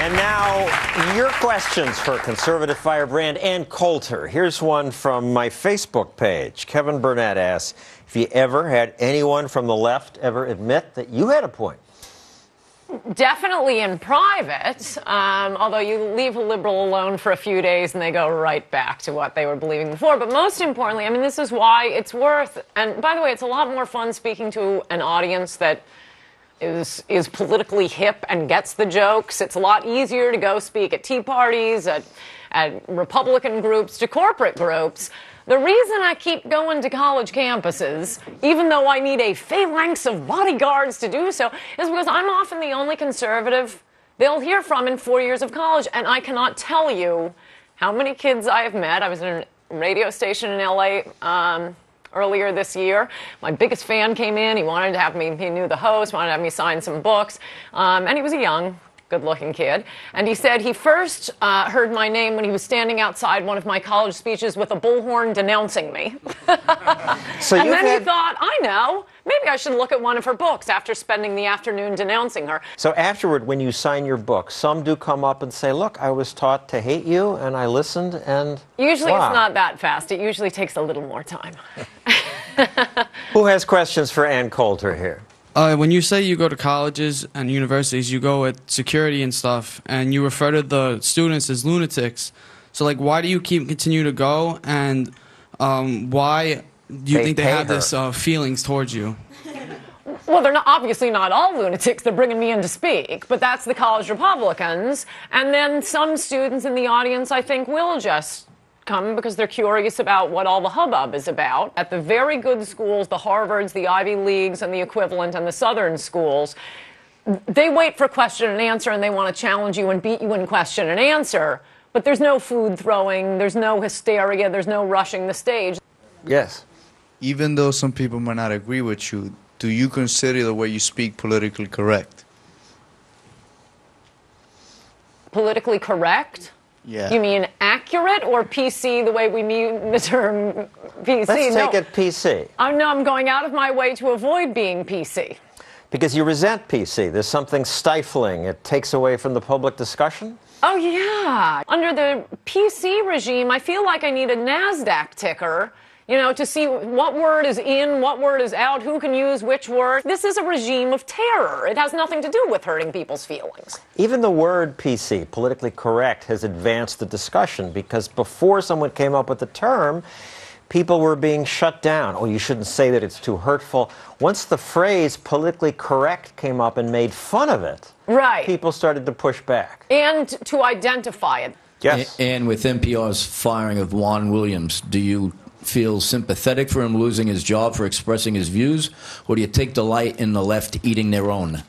And now, your questions for conservative firebrand Ann Coulter. Here's one from my Facebook page. Kevin Burnett asks, if you ever had anyone from the left ever admit that you had a point? Definitely in private, although you leave a liberal alone for a few days and they go right back to what they were believing before. But most importantly, I mean, this is why it's worth, and by the way, it's a lot more fun speaking to an audience that is politically hip and gets the jokes. It's a lot easier to go speak at tea parties, at Republican groups, to corporate groups. The reason I keep going to college campuses, even though I need a phalanx of bodyguards to do so, is because I'm often the only conservative they'll hear from in 4 years of college. And I cannot tell you how many kids I have met. I was in a radio station in L.A. Earlier this year. My biggest fan came in. He wanted to have me, he knew the host, wanted to have me sign some books. And he was a young, good-looking kid. And he said he first heard my name when he was standing outside one of my college speeches with a bullhorn denouncing me. So and then he thought, I know, maybe I should look at one of her books after spending the afternoon denouncing her. So afterward, when you sign your book, some do come up and say, look, I was taught to hate you, and I listened, and usually wow. It's not that fast. It usually takes a little more time. Who has questions for Ann Coulter here? When you say you go to colleges and universities, you go with security and stuff, and you refer to the students as lunatics. So, like, why do you continue to go, and why do you think they have this feelings towards you? Well, they're obviously not all lunatics. They're bringing me in to speak, but that's the college Republicans. And then some students in the audience, I think, will just come because they're curious about what all the hubbub is about. At the very good schools, the Harvards, the Ivy Leagues, and the equivalent, and the Southern schools, they wait for question and answer, and they want to challenge you and beat you in question and answer. But there's no food throwing, there's no hysteria, there's no rushing the stage. Yes. Even though some people might not agree with you, do you consider the way you speak politically correct? Politically correct? Yeah. You mean accurate or PC, the way we mean the term PC? Let's take it PC. No, I'm going out of my way to avoid being PC. Because you resent PC. There's something stifling. It takes away from the public discussion? Oh, yeah. Under the PC regime, I feel like I need a NASDAQ ticker, you know, to see what word is in, what word is out, who can use which word. This is a regime of terror. It has nothing to do with hurting people's feelings. Even the word PC, politically correct, has advanced the discussion because before someone came up with the term, people were being shut down. Oh, you shouldn't say that, it's too hurtful. Once the phrase politically correct came up and made fun of it, right, people started to push back. And to identify it. Yes. And with NPR's firing of Juan Williams, do you feel sympathetic for him losing his job for expressing his views, or do you take delight in the left eating their own?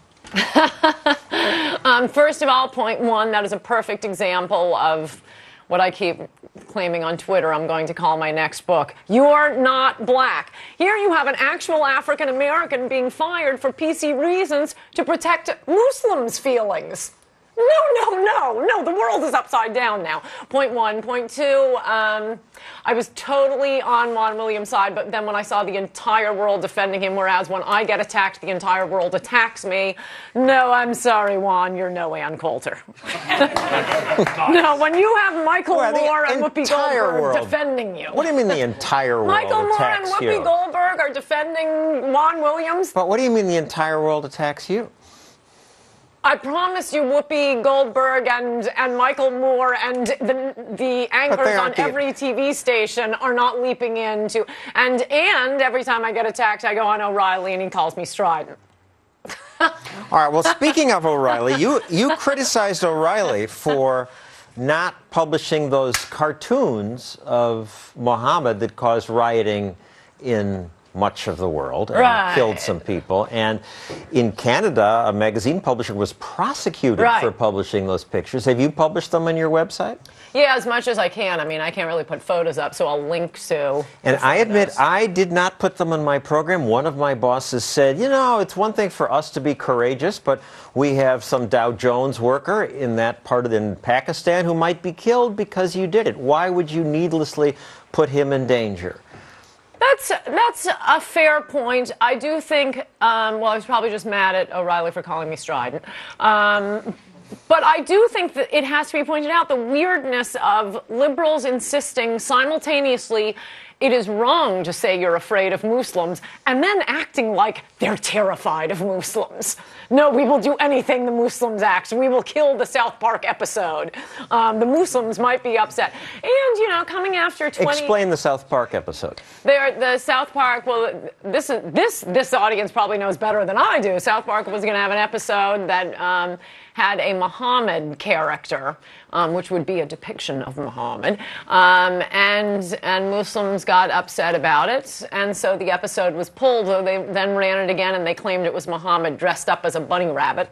First of all, point one, that is a perfect example of what I keep claiming on Twitter I'm going to call my next book. You're not black. Here you have an actual African American being fired for PC reasons to protect Muslims' feelings. No, the world is upside down now. Point one. Point two, I was totally on Juan Williams' side, but then when I saw the entire world defending him, whereas when I get attacked, the entire world attacks me. No, I'm sorry, Juan, you're no Ann Coulter. No, when you have Michael Moore and Whoopi Goldberg defending you. What do you mean the entire world Michael Moore and attacks you? Whoopi Goldberg are defending Juan Williams? But what do you mean the entire world attacks you? I promise you, Whoopi Goldberg and Michael Moore and the anchors on every TV station are not leaping into. And every time I get attacked, I go on O'Reilly and he calls me strident. All right, well, speaking of O'Reilly, you criticized O'Reilly for not publishing those cartoons of Muhammad that caused rioting in much of the world and killed some people. And in Canada, a magazine publisher was prosecuted for publishing those pictures. Have you published them on your website? Yeah, as much as I can. I mean, I can't really put photos up, so I'll link to. And I admit, I did not put them on my program. One of my bosses said, you know, it's one thing for us to be courageous, but we have some Dow Jones worker in that part in Pakistan who might be killed because you did it. Why would you needlessly put him in danger? That's a fair point. I do think, well, I was probably just mad at O'Reilly for calling me strident. But I do think that it has to be pointed out the weirdness of liberals insisting simultaneously it is wrong to say you're afraid of Muslims, and then acting like they're terrified of Muslims. No, we will do anything the Muslims act. We will kill the South Park episode. The Muslims might be upset. And, you know, coming after 20... Explain the South Park episode. The South Park, well, this audience probably knows better than I do. South Park was going to have an episode that had a Muhammad character, which would be a depiction of Muhammad, and Muslims got upset about it, and so the episode was pulled. They then ran it again, and they claimed it was Muhammad dressed up as a bunny rabbit.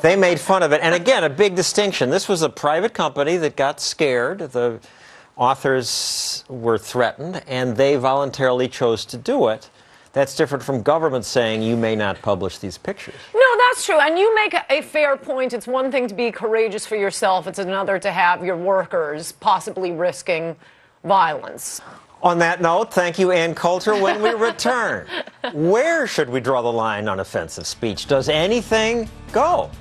They made fun of it. And again, a big distinction. This was a private company that got scared. The authors were threatened, and they voluntarily chose to do it. That's different from government saying you may not publish these pictures. No, that's true. And you make a fair point. It's one thing to be courageous for yourself. It's another to have your workers possibly risking violence. On that note, thank you, Ann Coulter. When we return, where should we draw the line on offensive speech? Does anything go?